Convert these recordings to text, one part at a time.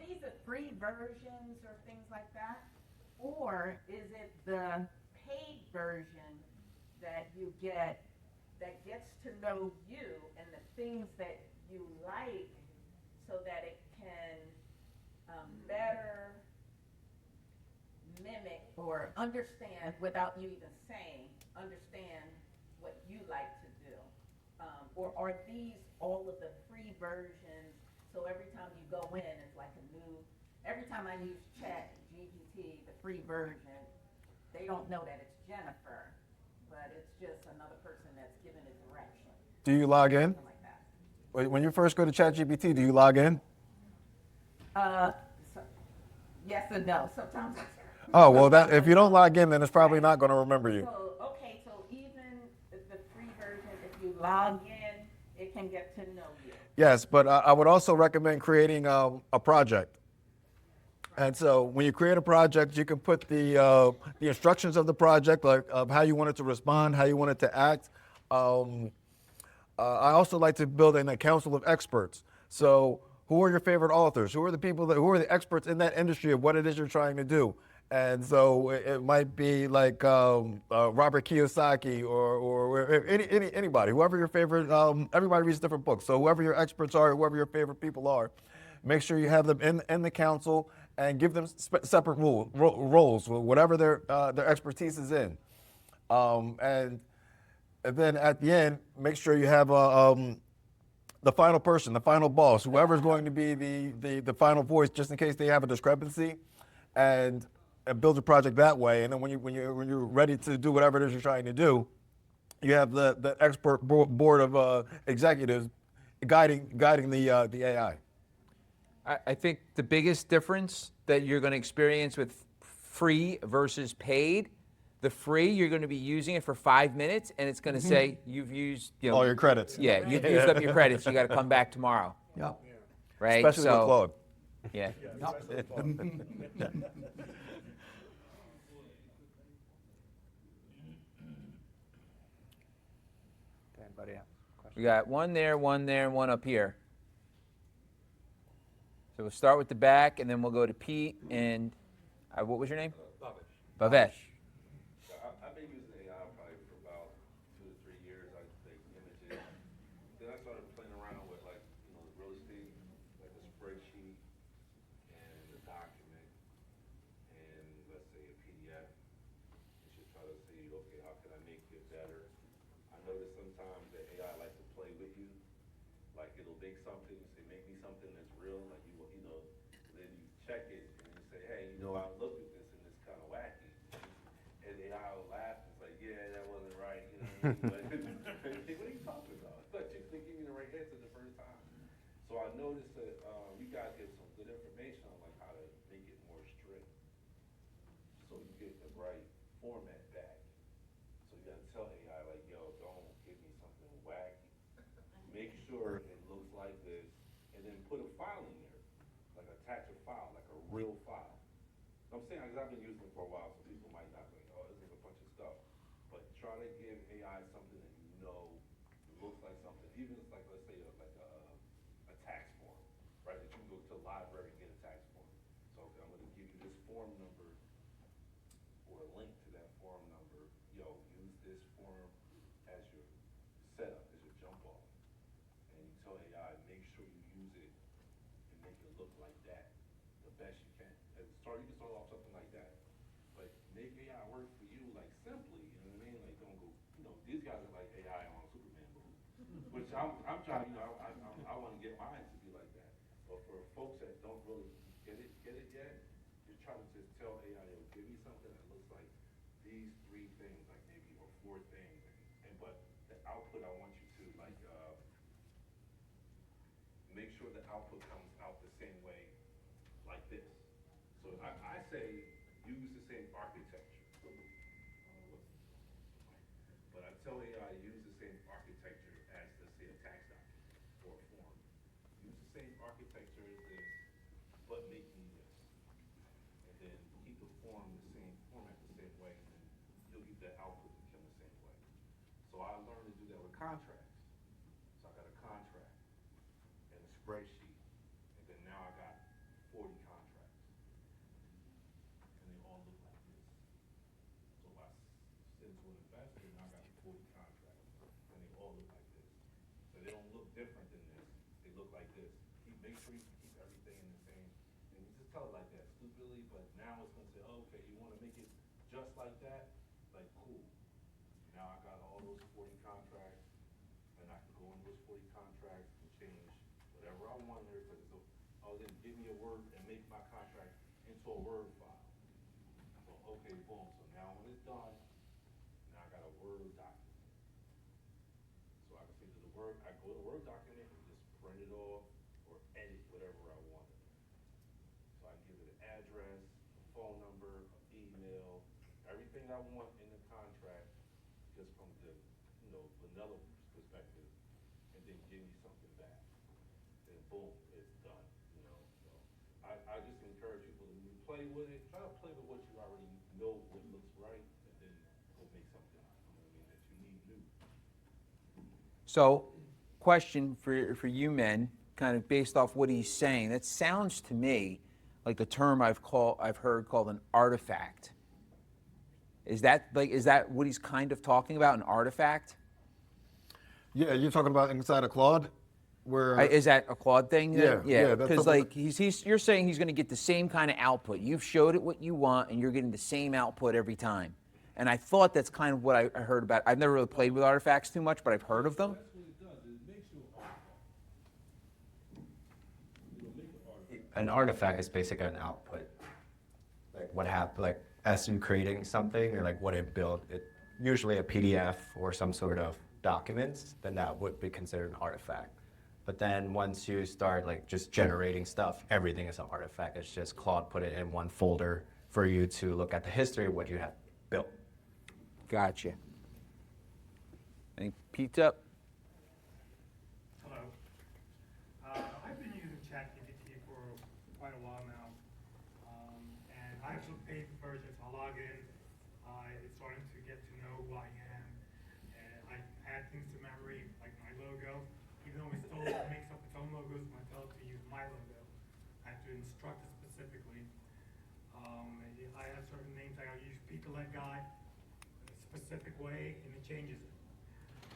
these are free versions or things like that? Or is it the paid version that you get that gets to know you and the things that you like so that it can better mimic or understand without you even saying, understand what you like to do? Or are these all of the free versions? So every time you go in, it's like a new, every time I use Chat GPT, the free version, they don't know that it's Jennifer, but it's just another person that's giving it direction. Do you log in? Something like that. When you first go to ChatGPT, do you log in? Uh, so, yes and no. Sometimes I Oh, well, that if you don't log in, then it's probably not going to remember you. So, okay, so even the free version, if you log in, it can get to know you. Yes, but I would also recommend creating a project. And so when you create a project, you can put the instructions of the project, like how you want it to respond, how you want it to act. I also like to build in a council of experts. So who are your favorite authors? Who are the people who are the experts in that industry of what it is you're trying to do? And so it might be like Robert Kiyosaki or anybody, whoever your favorite. Everybody reads different books, so whoever your experts are, whoever your favorite people are, make sure you have them in the council and give them separate roles, whatever their expertise is in, and then at the end, make sure you have the final person, the final boss, whoever's going to be the final voice, just in case they have a discrepancy, and build a project that way. And then when you're ready to do whatever it is you're trying to do, you have the expert board of executives guiding the AI. I think the biggest difference that you're going to experience with free versus paid, the free, you're going to be using it for 5 minutes, and it's going to say you've used all your credits. Yeah, you've used up your credits. You got to come back tomorrow. Yep. Right. Especially with Claude. Yeah. Anybody have questions? We got one there, and one up here. So we'll start with the back, and then we'll go to Pete and what was your name? Bavesh. I've been using AI probably for about 2 to 3 years. I take images. Then I started playing around with the real estate, like a spreadsheet and a document, and let's say a PDF. You should try to see, okay, how can I make it better? I notice sometimes that AI likes to play with you. Like it'll make something, say, make me something that's real, like then you check it and you say, hey, I looked at this and it's kind of wacky. And the AI will laugh and say, yeah, that wasn't right. What are you talking about? But you didn't give me the right answer the first time. So I noticed that you guys give some good information on like how to make it more strict, so you get the right format back. So you gotta tell AI like, yo, don't give me something wacky. Make sure it looks like this, and then put a file in there, like attach a file, like a real file. I'm saying, because I've been using it for a while, so people might not think, oh, this is a bunch of stuff. But try to give AI something that looks like something. Even if it's like, let's say, a tax form, right? That you can go to the library and get a tax form. So okay, I'm going to give you this form number or a link to that form number. Yo, use this form as your setup, as your jump off. And you tell AI, make sure you use it and make it look like that the best you can. And you can start off something like that. But make AI work for you, like simply, you know what I mean? Like don't go, these guys are like AI on Superman movie. Which I'm trying, I want to get mine to be like that. But for folks that don't really get it yet, just try to just tell AI, give me something that looks like these 3 things, like maybe, or 4 things. But the output, I want you to make sure the output comes out the same way, like this. So I say use the same architecture. But I tell AI use the same architecture as, let's say, a tax document or a form. Use the same architecture as this, but make me this. And then keep the form the same format the same way, and then you'll get that output to come the same way. So I learned to do that with contracts. So I got a contract and a spreadsheet, and then now I got 40 into an investor, and I got 40 contracts, and they all look like this. So they don't look different than this. They look like this. Make sure you keep everything in the same. And you just tell it like that stupidly, but now it's gonna say, oh, okay, you want to make it just like that? Like, cool. Now I got all those 40 contracts, and I can go in those 40 contracts and change whatever I want there, because oh, then give me a Word and make my contract into a Word file. So, okay, boom. So now when it's done, now I got a Word document. So I can say to the Word, I go to the Word document and just print it off or edit whatever I want. So I give it an address, a phone number, an email, everything I want in the contract, just from the, vanilla perspective, and then give me something back. And boom, it's done, So I just encourage people to play with it, try to play with what you already know what looks right, and then go make something, that you need new. So, question for you men, kind of based off what he's saying. That sounds to me like a term I've heard called an artifact. Is that what he's kind of talking about, an artifact? Yeah, you're talking about inside of Claude, where Is that a Claude thing? Yeah, yeah, that's Because something you're saying he's going to get the same kind of output. You've showed it what you want, and you're getting the same output every time. And I thought that's kind of what I heard about. I've never really played with artifacts too much, but I've heard of them. That's what it does. It makes you an artifact. It'll make an artifact. An artifact is basically an output. Like what happened, like as in creating something or like what it built, it usually a PDF or some sort of documents, then that would be considered an artifact. But then once you start like just generating stuff, everything is an artifact. It's just Claude put it in one folder for you to look at the history of what you have built. Gotcha. Any pizza? Hello. I've been using ChatGPT for quite a while now, and I actually paid the version, so I log in. It's starting to get to know who I am, and I add things to memory, like my logo. Even though it still makes up its own logos, when I tell it to use my logo, I have to instruct it specifically. I have certain names, like I use Pizza Leg Guy in a specific way, and it changes it.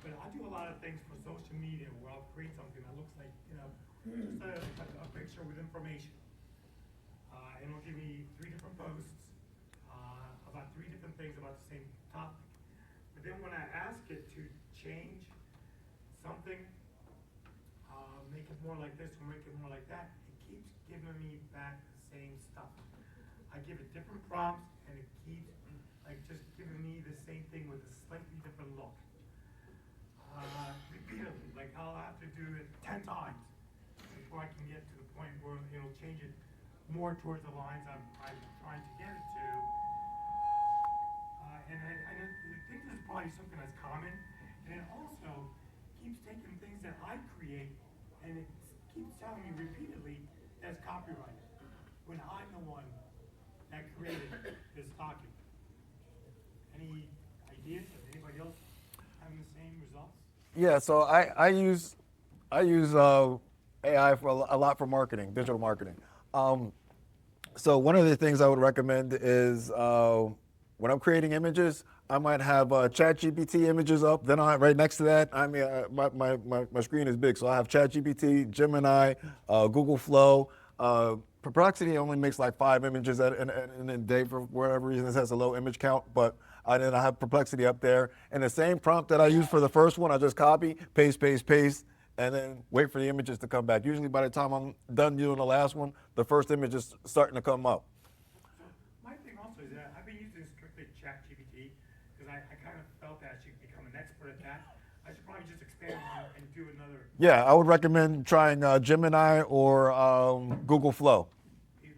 But I do a lot of things for social media where I'll create something that looks like, just a picture with information. And it'll give me 3 different posts about 3 different things about the same topic. But then when I ask it to change something, make it more like this or make it more like that, it keeps giving me back the same stuff. I give it different prompts and it keeps just giving me the same thing with a slightly different look. Repeatedly, like I'll have to do it 10 times before I can get to the point where it'll change it more towards the lines I'm trying to get it to. And I think this is probably something that's common, and it also keeps taking things that I create, and it keeps telling me repeatedly that's copyrighted, when I'm the one that created this document. Any ideas of anybody else having the same results? Yeah, so I use AI for a lot for marketing, digital marketing. So one of the things I would recommend is when I'm creating images, I might have ChatGPT images up. Then right next to that, my screen is big, so I have ChatGPT, Gemini, Google Flow. Perplexity only makes like 5 images in a day for whatever reason. It has a low image count, but then I have Perplexity up there. And the same prompt that I used for the first one, I just copy, paste, and then wait for the images to come back. Usually by the time I'm done doing the last one, the first image is starting to come up. So my thing also is that I've been using strictly ChatGPT because I kind of felt that I should become an expert at that. I should probably just expand and do another. Yeah, I would recommend trying Gemini or Google Flow. Either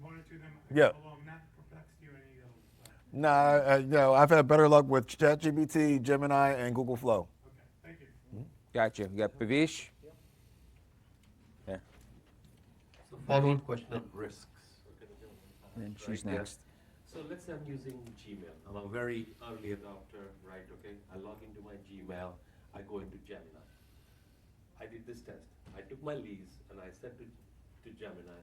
1 or 2 of them. Yeah. Along, not Perplexity or any of those. No, I've had better luck with ChatGPT, Gemini, and Google Flow. Okay, thank you. Gotcha. You got Pavish? Yeah. So follow-on question on risks. And she's Right, yeah. next. So let's say I'm using Gmail. I'm a very early adopter, right? Okay. I log into my Gmail. I go into Gemini. I did this test. I took my lease and I said to Gemini,